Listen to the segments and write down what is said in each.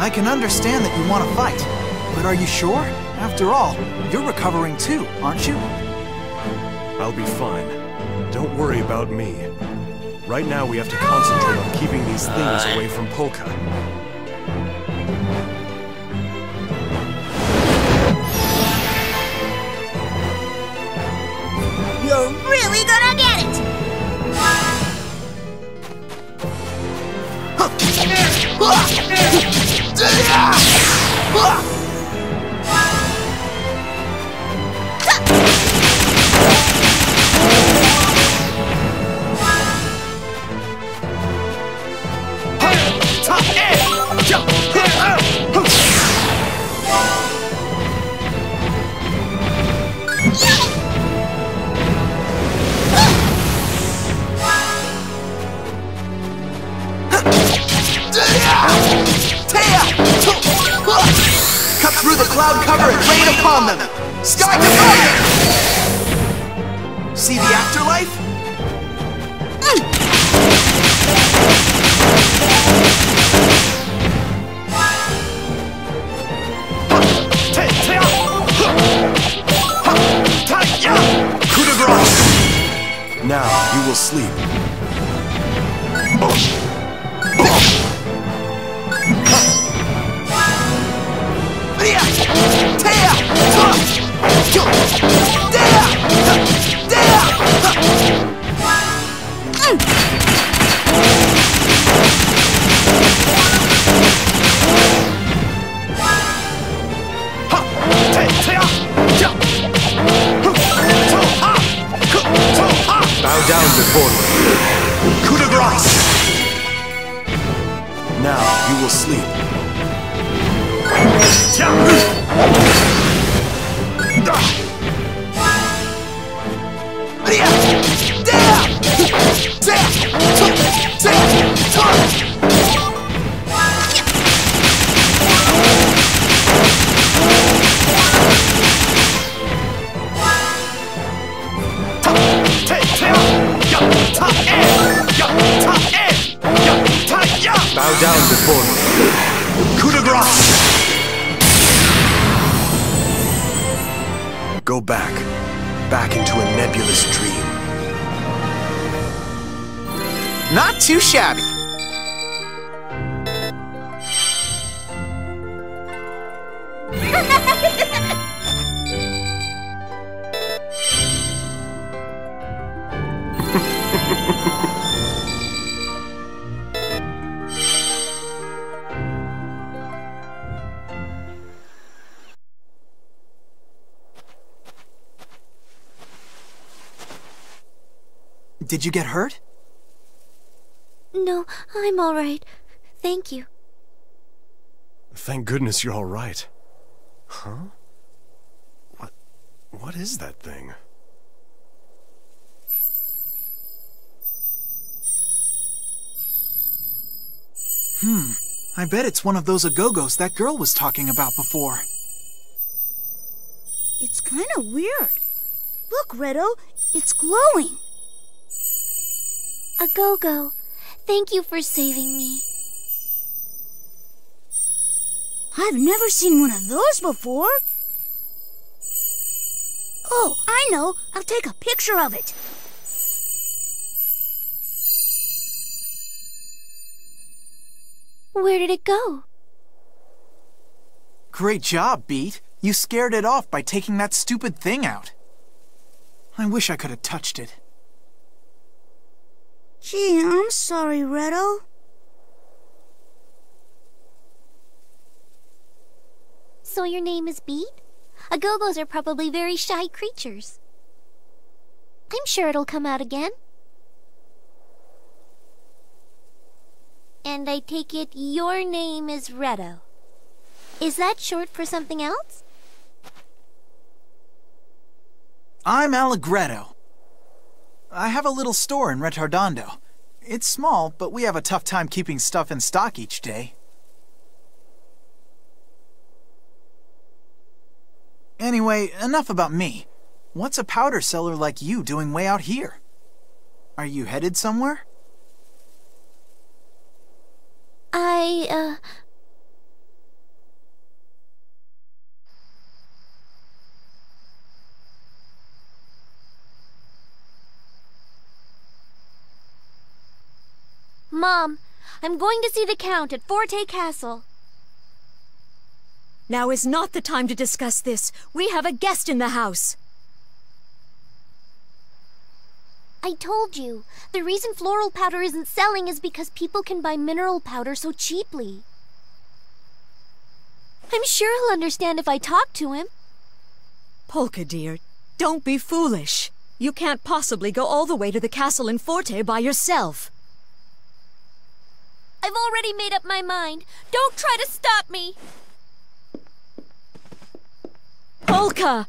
I can understand that you want to fight, but are you sure? After all, you're recovering too, aren't you? I'll be fine. Don't worry about me. Right now we have to concentrate on keeping these things away from Polka. You're really gonna get it! Cut through the cloud cover and rain upon them! Sky to fire! See the afterlife? Coup de grace! Now you will sleep. Bow down before me. Coup de grace! Now you will sleep. Bow down before me. Coup de grace! Go back. Back into a nebulous dream. Not too shabby. Did you get hurt? No, I'm all right. Thank you. Thank goodness you're all right. Huh? What is that thing? I bet it's one of those agogos that girl was talking about before. It's kind of weird. Look, Retto, it's glowing. Agogo, thank you for saving me. I've never seen one of those before. Oh, I know. I'll take a picture of it. Where did it go? Great job, Beat. You scared it off by taking that stupid thing out. I wish I could have touched it. Gee, I'm sorry, Retto. So your name is Beat? Agogos are probably very shy creatures. I'm sure it'll come out again. And I take it your name is Retto. Is that short for something else? I'm Allegretto. I have a little store in Retardondo. It's small, but we have a tough time keeping stuff in stock each day. Anyway, enough about me. What's a powder seller like you doing way out here? Are you headed somewhere? Mom, I'm going to see the Count at Forte Castle. Now is not the time to discuss this. We have a guest in the house. I told you, the reason floral powder isn't selling is because people can buy mineral powder so cheaply. I'm sure he'll understand if I talk to him. Polka, dear, don't be foolish. You can't possibly go all the way to the castle in Forte by yourself. I've already made up my mind. Don't try to stop me. Polka!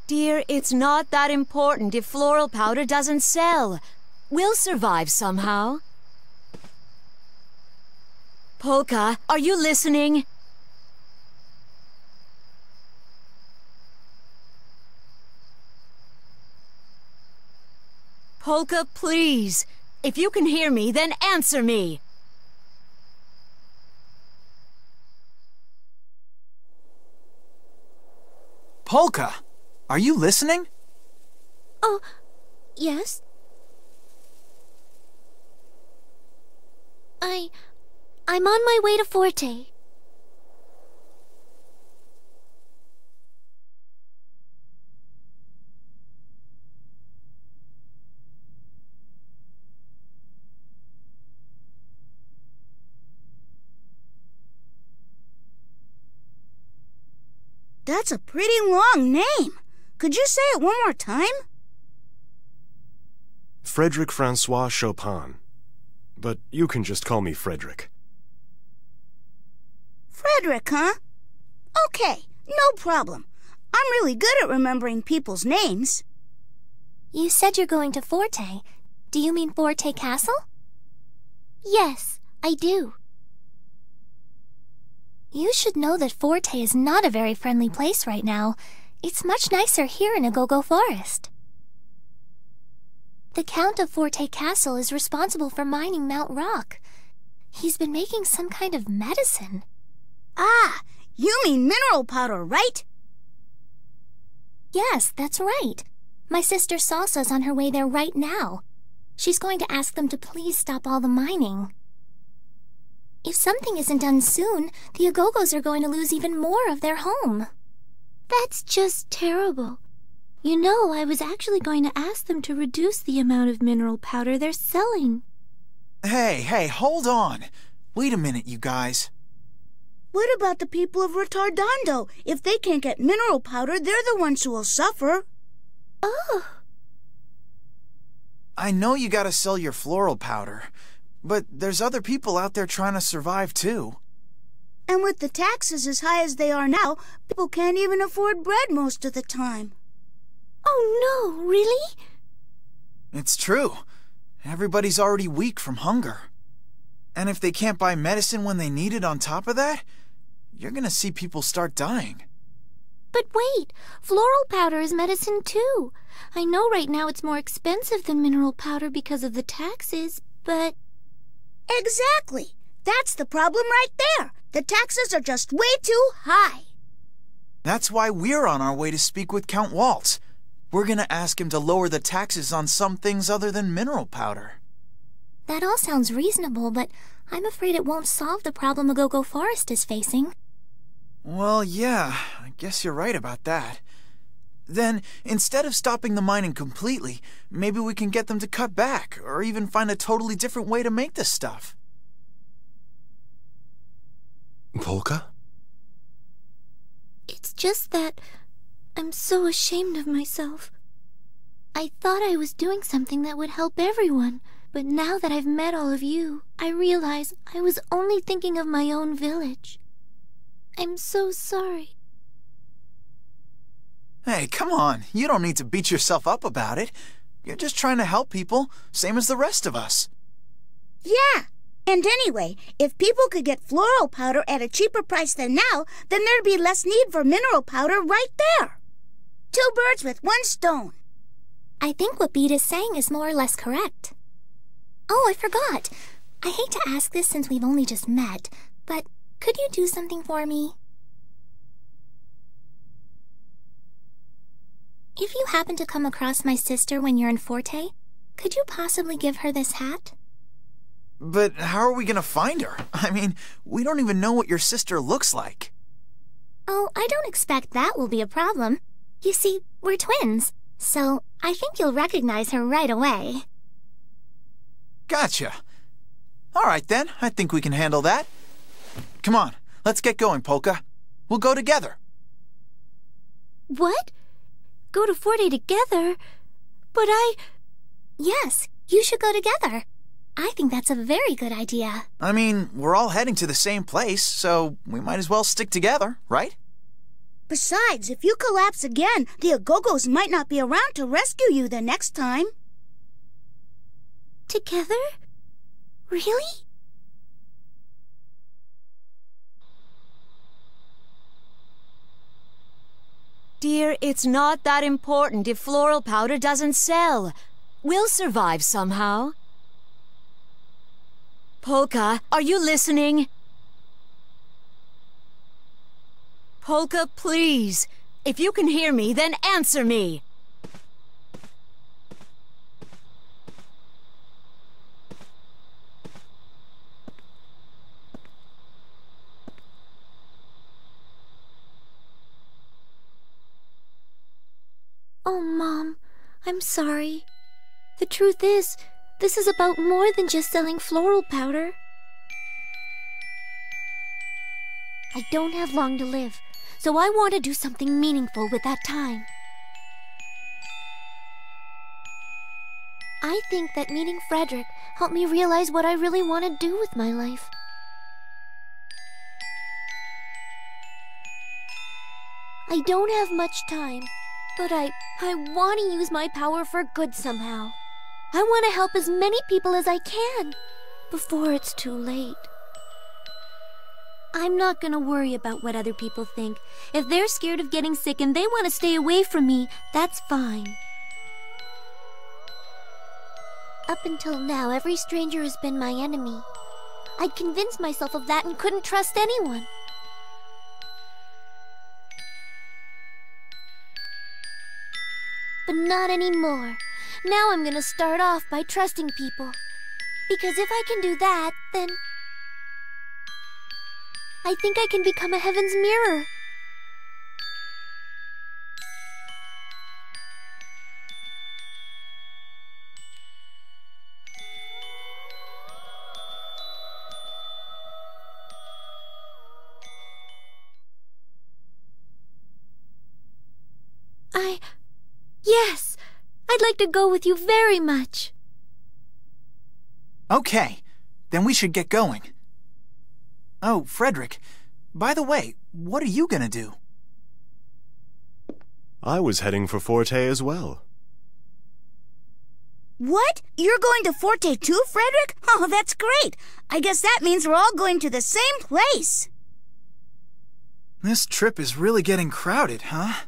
Dear, it's not that important if floral powder doesn't sell. We'll survive somehow. Polka, are you listening? Polka, please. If you can hear me, then answer me. Polka, are you listening? Oh, yes? I'm on my way to Forte. That's a pretty long name. Could you say it one more time? Frederic Francois Chopin. But you can just call me Frederic. Frederic, huh? Okay, no problem. I'm really good at remembering people's names. You said you're going to Forte. Do you mean Forte Castle? Yes, I do. You should know that Forte is not a very friendly place right now. It's much nicer here in Agogo Forest. The Count of Forte Castle is responsible for mining Mount Rock. He's been making some kind of medicine. Ah, you mean mineral powder, right? Yes, that's right. My sister Salsa's on her way there right now. She's going to ask them to please stop all the mining. If something isn't done soon, the Agogos are going to lose even more of their home. That's just terrible. You know, I was actually going to ask them to reduce the amount of mineral powder they're selling. Hey, hold on. Wait a minute, you guys. What about the people of Retardando? If they can't get mineral powder, they're the ones who will suffer. Oh. I know you gotta sell your floral powder, but there's other people out there trying to survive too. And with the taxes as high as they are now, people can't even afford bread most of the time. Oh no, really? It's true. Everybody's already weak from hunger. And if they can't buy medicine when they need it on top of that, you're gonna see people start dying. But wait, floral powder is medicine too. I know right now it's more expensive than mineral powder because of the taxes, but... Exactly. That's the problem right there. The taxes are just way too high. That's why we're on our way to speak with Count Waltz. We're gonna ask him to lower the taxes on some things other than mineral powder. That all sounds reasonable, but I'm afraid it won't solve the problem Agogo Forest is facing. Well, yeah, I guess you're right about that. Then, instead of stopping the mining completely, maybe we can get them to cut back, or even find a totally different way to make this stuff. Polka? It's just that I'm so ashamed of myself. I thought I was doing something that would help everyone, but now that I've met all of you, I realize I was only thinking of my own village. I'm so sorry. Hey, come on. You don't need to beat yourself up about it. You're just trying to help people, same as the rest of us. Yeah. And anyway, if people could get floral powder at a cheaper price than now, then there'd be less need for mineral powder right there. 2 birds with 1 stone. I think what Beat is saying is more or less correct. Oh, I forgot. I hate to ask this since we've only just met, but could you do something for me? If you happen to come across my sister when you're in Forte, could you possibly give her this hat? But how are we gonna find her? I mean, we don't even know what your sister looks like. Oh, I don't expect that will be a problem. You see, we're twins, so I think you'll recognize her right away. Gotcha. All right then, I think we can handle that. Come on, let's get going, Polka. We'll go together. What? Go to Forte together? But Yes, you should go together. I think that's a very good idea. I mean, we're all heading to the same place, so we might as well stick together, right? Besides, if you collapse again, the Agogos might not be around to rescue you the next time. Together? Really? Dear, it's not that important if floral powder doesn't sell. We'll survive somehow. Polka, are you listening? Polka, please. If you can hear me, then answer me. Oh, Mom, I'm sorry. The truth is, this is about more than just selling floral powder. I don't have long to live, so I want to do something meaningful with that time. I think that meeting Frederic helped me realize what I really want to do with my life. I don't have much time, but I want to use my power for good somehow. I want to help as many people as I can before it's too late. I'm not going to worry about what other people think. If they're scared of getting sick and they want to stay away from me, that's fine. Up until now, every stranger has been my enemy. I'd convinced myself of that and couldn't trust anyone. But not anymore. Now I'm gonna start off by trusting people. Because if I can do that, then I think I can become a heaven's mirror. Yes! I'd like to go with you very much. Okay, then we should get going. Oh, Frederic, by the way, what are you gonna do? I was heading for Forte as well. What? You're going to Forte too, Frederic? Oh, that's great. I guess that means we're all going to the same place. This trip is really getting crowded, huh?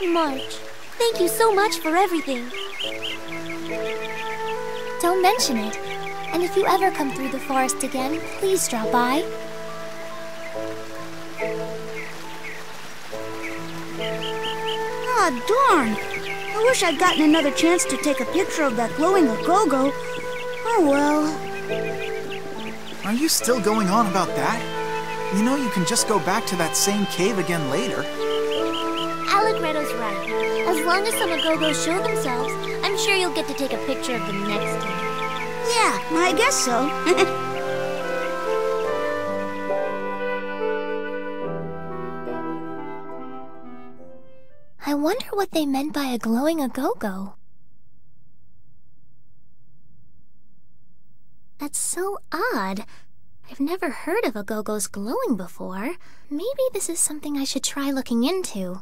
March, thank you so much for everything. Don't mention it. And if you ever come through the forest again, please drop by. Ah, darn. I wish I'd gotten another chance to take a picture of that glowing Agogo. Oh, well. Are you still going on about that? You know you can just go back to that same cave again later. Retto's right. As long as some Agogos show themselves, I'm sure you'll get to take a picture of them next time. Yeah, I guess so. I wonder what they meant by a glowing Agogo. That's so odd. I've never heard of Agogos glowing before. Maybe this is something I should try looking into.